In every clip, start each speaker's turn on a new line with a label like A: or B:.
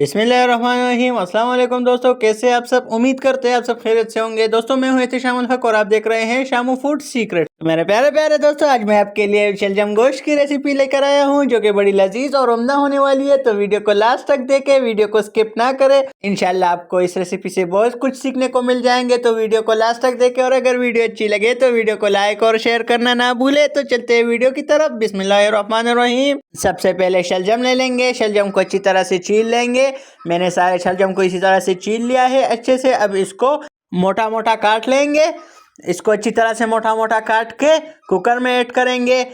A: बिस्मिल्लाहिर्रहमानिर्रहीम। अस्सलाम वालेकुम दोस्तों, कैसे आप सब? उम्मीद करते हैं आप सब खैरियत से होंगे। दोस्तों मैं हूं एहतिशामुल हक और आप देख रहे हैं शामू फूड सीक्रेट। मेरे प्यारे प्यारे दोस्तों, आज मैं आपके लिए शलजम गोश्त की रेसिपी लेकर आया हूं जो कि बड़ी लजीज और उम्दा होने वाली है। तो वीडियो को लास्ट तक देखें, वीडियो को स्किप ना करें। इंशाल्लाह आपको इस रेसिपी से बहुत कुछ सीखने को मिल जाएंगे। तो वीडियो को लास्ट तक देखें और अगर वीडियो अच्छी लगे तो वीडियो को लाइक और शेयर करना ना भूले। तो चलते हैं वीडियो की तरफ। बिस्मिल्लाहिर्रहमानिर्रहीम। सबसे पहले शलजम ले लेंगे। शलजम को अच्छी तरह से छील लेंगे। मैंने सारे शलजम को इसी तरह से छील लिया है अच्छे से। अब इसको मोटा मोटा काट लेंगे। इसको अच्छी तरह से मोटा मोटा काट के कुकर में ऐड करेंगे।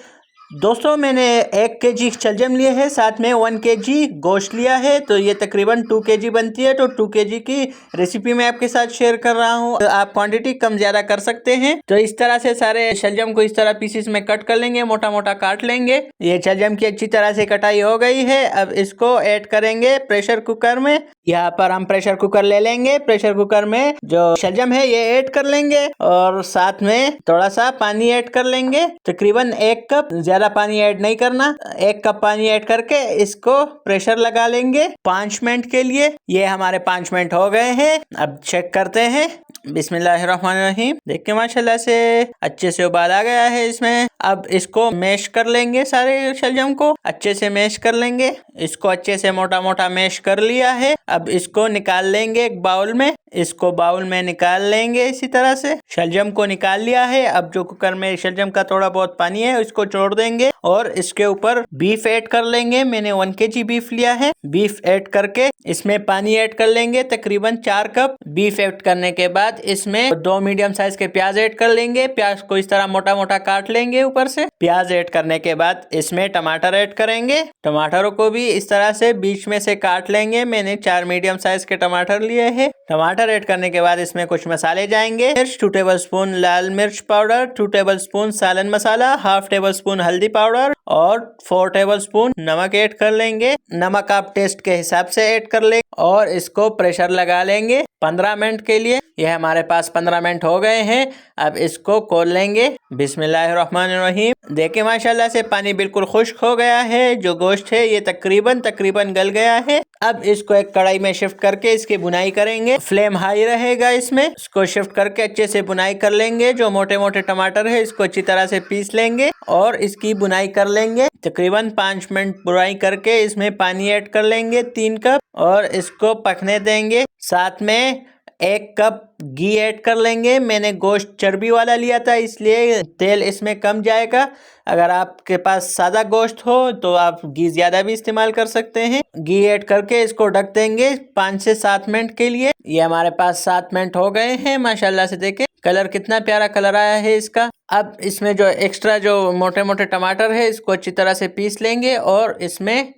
A: दोस्तों मैंने 1 केजी शलजम लिए है, साथ में 1 केजी गोश्त लिया है, तो ये तकरीबन 2 केजी बनती है। तो 2 केजी की रेसिपी मैं आपके साथ शेयर कर रहा हूँ। तो आप क्वांटिटी कम ज़्यादा कर सकते हैं। तो इस तरह से सारे शलजम को इस तरह पीसेस में कट कर लेंगे, मोटा मोटा काट लेंगे। ये शलजम की अच्छी तरह से कटाई हो गई है। अब इसको ऐड करेंगे प्रेशर कुकर में। यहाँ पर हम प्रेशर कुकर ले लेंगे। प्रेशर कुकर में जो शलजम है ये ऐड कर लेंगे और साथ में थोड़ा सा पानी ऐड कर लेंगे। तकरीबन 1 कप, ज्यादा पानी ऐड नहीं करना। 1 कप पानी ऐड करके इसको प्रेशर लगा लेंगे 5 मिनट के लिए। ये हमारे 5 मिनट हो गए हैं। अब चेक करते हैं। बिस्मिल्लाहिर्रहमानिर्रहीम। देखिए माशाल्लाह से अच्छे से उबाल आ गया है इसमें। अब इसको मैश कर लेंगे, सारे शलजम को अच्छे से मैश कर लेंगे। इसको अच्छे से मोटा मोटा मैश कर लिया है। अब इसको निकाल लेंगे एक बाउल में। इसको बाउल में निकाल लेंगे इसी तरह से। शलजम को निकाल लिया है। अब जो कुकर में शलजम का थोड़ा बहुत पानी है उसको छोड़ देंगे और इसके ऊपर बीफ ऐड कर लेंगे। मैंने 1 केजी बीफ लिया है। बीफ ऐड करके इसमें पानी ऐड कर लेंगे, तकरीबन 4 कप। बीफ ऐड करने के बाद इसमें 2 मीडियम साइज के प्याज ऐड कर लेंगे। प्याज को इस तरह मोटा मोटा काट लेंगे ऊपर से। प्याज ऐड करने के बाद इसमें टमाटर ऐड करेंगे। टमाटरों को भी इस तरह से बीच में से काट लेंगे। मैंने 4 मीडियम साइज के टमाटर लिए हैं। टमाटर ऐड करने के बाद इसमें कुछ मसाले जाएंगे। 2 टेबल स्पून लाल मिर्च पाउडर, 2 टेबल स्पून सालन मसाला, हाफ टेबल स्पून हल्दी पाउडर और 4 टेबल स्पून नमक ऐड कर लेंगे। नमक आप टेस्ट के हिसाब से ऐड कर लेंगे और इसको प्रेशर लगा लेंगे 15 मिनट के लिए। यह हमारे पास 15 मिनट हो गए हैं। अब इसको खोल लेंगे। बिस्मिल्लाहिर्रहमानिर्रहीम। देखिए माशाल्लाह से पानी बिल्कुल खुश्क हो गया है। जो गोश्त है ये तकरीबन गल गया है। अब इसको एक कढ़ाई में शिफ्ट करके इसकी बुनाई करेंगे। फ्लेम हाई रहेगा इसमें। इसको शिफ्ट करके अच्छे से बुनाई कर लेंगे। जो मोटे मोटे टमाटर है इसको अच्छी तरह से पीस लेंगे और इसकी बुनाई कर लेंगे। तकरीबन 5 मिनट बुनाई करके इसमें पानी ऐड कर लेंगे 3 कप और इसको पकने देंगे। साथ में 1 कप घी ऐड कर लेंगे। मैंने गोश्त चर्बी वाला लिया था इसलिए तेल इसमें कम जाएगा। अगर आपके पास सादा गोश्त हो तो आप घी ज़्यादा भी इस्तेमाल कर सकते हैं। घी ऐड करके इसको ढक देंगे 5 से 7 मिनट के लिए। ये हमारे पास 7 मिनट हो गए हैं। माशाल्लाह से देखें कलर कितना प्यारा कलर आया है इसका। अब इसमें जो एक्स्ट्रा जो मोटे मोटे टमाटर है इसको अच्छी तरह से पीस लेंगे और इसमें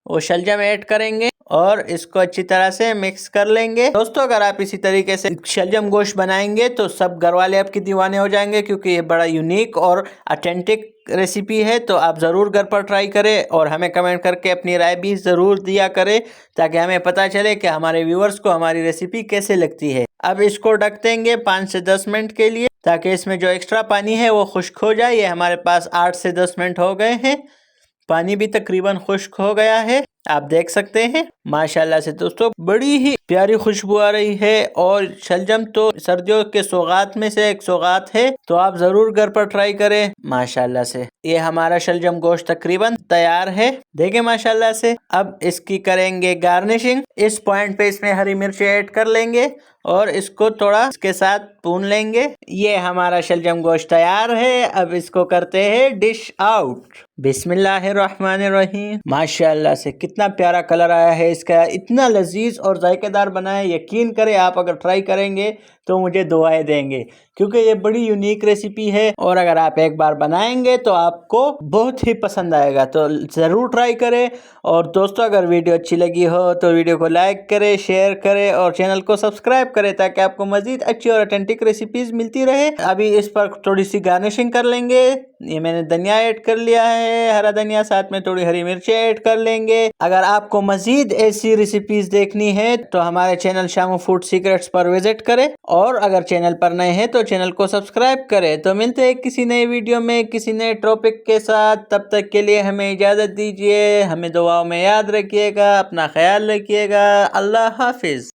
A: वो शलजम ऐड करेंगे और इसको अच्छी तरह से मिक्स कर लेंगे। दोस्तों अगर आप इसी तरीके से शलजम गोश्त बनाएंगे तो सब घर वाले आपके दीवाने हो जाएंगे, क्योंकि ये बड़ा यूनिक और ऑथेंटिक रेसिपी है। तो आप ज़रूर घर पर ट्राई करें और हमें कमेंट करके अपनी राय भी ज़रूर दिया करें ताकि हमें पता चले कि हमारे व्यूअर्स को हमारी रेसिपी कैसे लगती है। अब इसको ढक देंगे 5 से 10 मिनट के लिए ताकि इसमें जो एक्स्ट्रा पानी है वो खुश्क हो जाए। ये हमारे पास 8 से 10 मिनट हो गए हैं। पानी भी तकरीबन खुश्क हो गया है, आप देख सकते हैं। माशाल्लाह से दोस्तों बड़ी ही प्यारी खुशबू आ रही है और शलजम तो सर्दियों के सौगात में से एक सौगात है। तो आप ज़रूर घर पर ट्राई करें। माशाल्लाह से ये हमारा शलजम गोश्त तकरीबन तैयार है। देखें माशाल्लाह से। अब इसकी करेंगे गार्निशिंग। इस पॉइंट पे इसमें हरी मिर्च ऐड कर लेंगे और इसको थोड़ा इसके साथ भून लेंगे। ये हमारा शलजम गोश्त तैयार है। अब इसको करते हैं डिश आउट। बिस्मिल्लाहिर्रहमानिर्रहीम। माशाल्लाह से कितना प्यारा कलर आया है इसका। इतना लजीज और जायकेदार बना है। यकीन करें आप अगर ट्राई करेंगे तो मुझे दुआएं देंगे, क्योंकि ये बड़ी यूनिक रेसिपी है और अगर आप एक बार बनाएंगे तो आपको बहुत ही पसंद आएगा। तो ज़रूर ट्राई करें। और दोस्तों अगर वीडियो अच्छी लगी हो तो वीडियो को लाइक करें, शेयर करें और चैनल को सब्सक्राइब करें ताकि आपको मज़ीद अच्छी और ऑथेंटिक रेसिपीज़ मिलती रहे। अभी इस पर थोड़ी सी गार्निशिंग कर लेंगे। ये मैंने धनिया ऐड कर लिया है, हरा धनिया, साथ में थोड़ी हरी मिर्चें ऐड कर लेंगे। अगर आपको मज़ीद ऐसी रेसिपीज़ देखनी है तो हमारे चैनल शामू फूड सीक्रेट्स पर विजिट करें और अगर चैनल पर नए हैं तो चैनल को सब्सक्राइब करें। तो मिलते हैं किसी नए वीडियो में किसी नए टॉपिक के साथ। तब तक के लिए हमें इजाज़त दीजिए। हमें दुआओं में याद रखिएगा। अपना ख्याल रखिएगा। अल्लाह हाफिज़।